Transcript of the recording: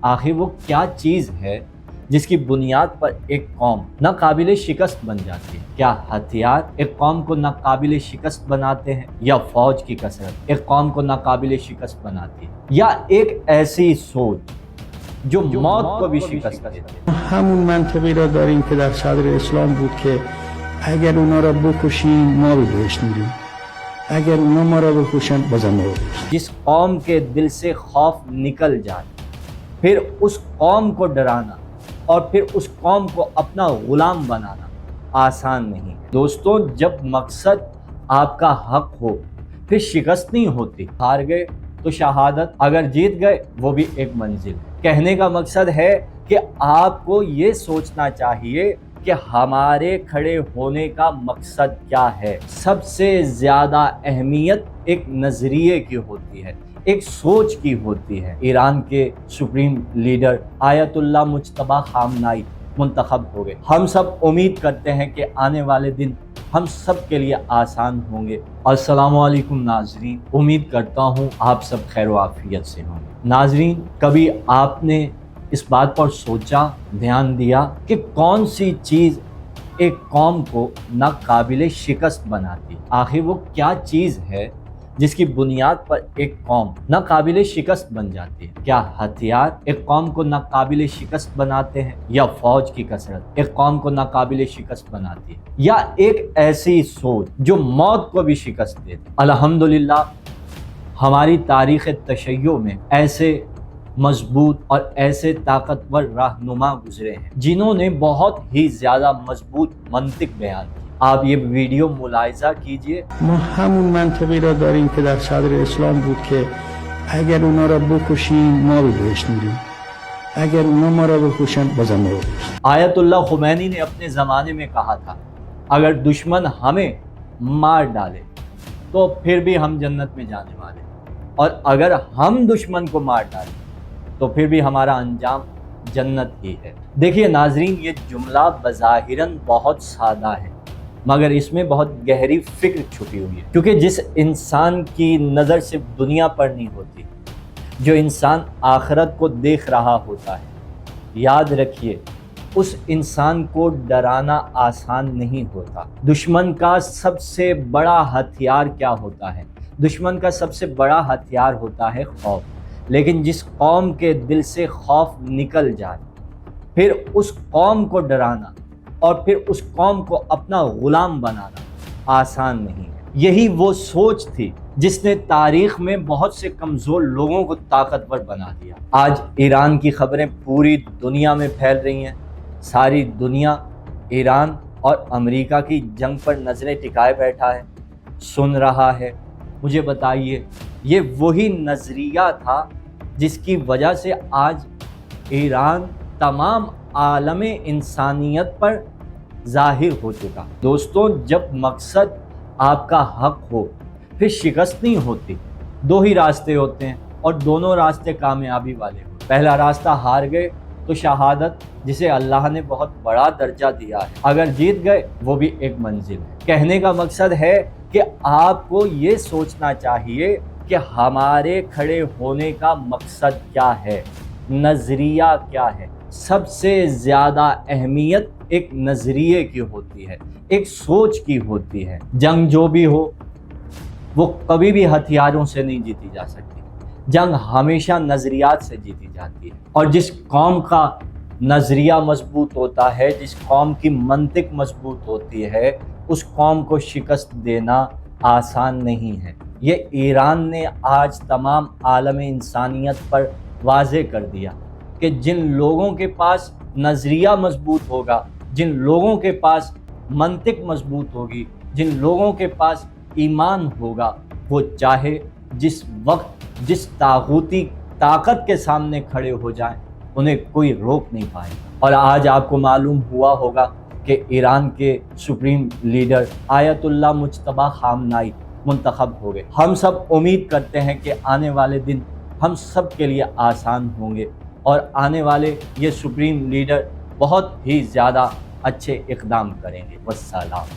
آخر وہ کیا چیز ہے جس کی بنیاد پر ایک قوم ناقابل شکست بن جاتی ہے؟ کیا ہتھیار ایک قوم کو ناقابل شکست بناتے ہیں، یا فوج کی کثرت ایک قوم کو ناقابل شکست بناتی ہے، یا ایک ایسی سوچ جو موت کو بھی شکست دیتی ہے؟ همون منطقی را داریم که در صدر اسلام بود که اگر اونا را بکشیم ما به بهشت میریم، اگر اونا ما را بکشن بازم ما به بهشت. جس قوم کے دل سے خوف نکل جائے پھر اس قوم کو ڈرانا اور پھر اس قوم کو اپنا غلام بنانا آسان نہیں ہے۔ دوستوں، جب مقصد آپ کا حق ہو پھر شکست نہیں ہوتی۔ ہار گئے تو شہادت، اگر جیت گئے وہ بھی ایک منزل ہے۔ کہنے کا مقصد ہے کہ آپ کو یہ سوچنا چاہیے کہ ہمارے کھڑے ہونے کا مقصد کیا ہے۔ سب سے زیادہ اہمیت ایک نظریے کی ہوتی ہے، ایک سوچ کی ہوتی ہے۔ ایران کے سپریم لیڈر آیت اللہ مجتبیٰ خامنائی منتخب ہو گئے۔ ہم سب امید کرتے ہیں کہ آنے والے دن ہم سب کے لیے آسان ہوں گے۔ السلام علیکم ناظرین، امید کرتا ہوں آپ سب خیر و عافیت سے ہوں گے۔ ناظرین، کبھی آپ نے اس بات پر سوچا، دھیان دیا کہ کون سی چیز ایک قوم کو ناقابل شکست بناتی ہے؟ آخر وہ کیا چیز ہے جس کی بنیاد پر ایک قوم ناقابل شکست بن جاتی ہے؟ کیا ہتھیار ایک قوم کو ناقابل شکست بناتے ہیں، یا فوج کی کثرت ایک قوم کو ناقابل شکست بناتی ہے، یا ایک ایسی سوچ جو موت کو بھی شکست دیتی ہے؟ الحمدللہ ہماری تاریخ تشیع میں ایسے مضبوط اور ایسے طاقتور رہنما گزرے ہیں جنہوں نے بہت ہی زیادہ مضبوط منطق بیان کی۔ آپ یہ ویڈیو ملاحظہ کیجئے۔ ما همون منطقی را داریم که در صدر اسلام بود که اگر اونا را بکشیم ما به بهشت میریم، اگر اونا ما را بکشن بازم ما به بهشت. آیت اللہ خمینی نے اپنے زمانے میں کہا تھا، اگر دشمن ہمیں مار ڈالے تو پھر بھی ہم جنت میں جانے والے، اور اگر ہم دشمن کو مار ڈالیں تو پھر بھی ہمارا انجام جنت ہی ہے۔ دیکھیے ناظرین، یہ جملہ بظاہراً بہت سادہ ہے مگر اس میں بہت گہری فکر چھپی ہوئی ہے، کیونکہ جس انسان کی نظر صرف دنیا پر نہیں ہوتی، جو انسان آخرت کو دیکھ رہا ہوتا ہے، یاد رکھیے اس انسان کو ڈرانا آسان نہیں ہوتا۔ دشمن کا سب سے بڑا ہتھیار کیا ہوتا ہے؟ دشمن کا سب سے بڑا ہتھیار ہوتا ہے خوف۔ لیکن جس قوم کے دل سے خوف نکل جائے پھر اس قوم کو ڈرانا اور پھر اس قوم کو اپنا غلام بنانا آسان نہیں ہے۔ یہی وہ سوچ تھی جس نے تاریخ میں بہت سے کمزور لوگوں کو طاقتور بنا دیا۔ آج ایران کی خبریں پوری دنیا میں پھیل رہی ہیں، ساری دنیا ایران اور امریکہ کی جنگ پر نظریں ٹکائے بیٹھا ہے، سن رہا ہے۔ مجھے بتائیے، یہ وہی نظریہ تھا جس کی وجہ سے آج ایران تمام عالم انسانیت پر ظاہر ہو چکا۔ دوستوں، جب مقصد آپ کا حق ہو پھر شکست نہیں ہوتی۔ دو ہی راستے ہوتے ہیں اور دونوں راستے کامیابی والے ہو۔ پہلا راستہ ہار گئے تو شہادت، جسے اللہ نے بہت بڑا درجہ دیا ہے، اگر جیت گئے وہ بھی ایک منزل ہے۔ کہنے کا مقصد ہے کہ آپ کو یہ سوچنا چاہیے کہ ہمارے کھڑے ہونے کا مقصد کیا ہے، نظریہ کیا ہے۔ سب سے زیادہ اہمیت ایک نظریے کی ہوتی ہے، ایک سوچ کی ہوتی ہے۔ جنگ جو بھی ہو وہ کبھی بھی ہتھیاروں سے نہیں جیتی جا سکتی، جنگ ہمیشہ نظریات سے جیتی جاتی ہے۔ اور جس قوم کا نظریہ مضبوط ہوتا ہے، جس قوم کی منطق مضبوط ہوتی ہے، اس قوم کو شکست دینا آسان نہیں ہے۔ یہ ایران نے آج تمام عالم انسانیت پر واضح کر دیا کہ جن لوگوں کے پاس نظریہ مضبوط ہوگا، جن لوگوں کے پاس منطق مضبوط ہوگی، جن لوگوں کے پاس ایمان ہوگا، وہ چاہے جس وقت جس طاغوتی طاقت کے سامنے کھڑے ہو جائیں انہیں کوئی روک نہیں پائے۔ اور آج آپ کو معلوم ہوا ہوگا کہ ایران کے سپریم لیڈر آیت اللہ مجتبیٰ خامنائی منتخب ہو گئے۔ ہم سب امید کرتے ہیں کہ آنے والے دن ہم سب کے لیے آسان ہوں گے، اور آنے والے یہ سپریم لیڈر بہت ہی زیادہ اچھے اقدام کریں گے۔ والسلام۔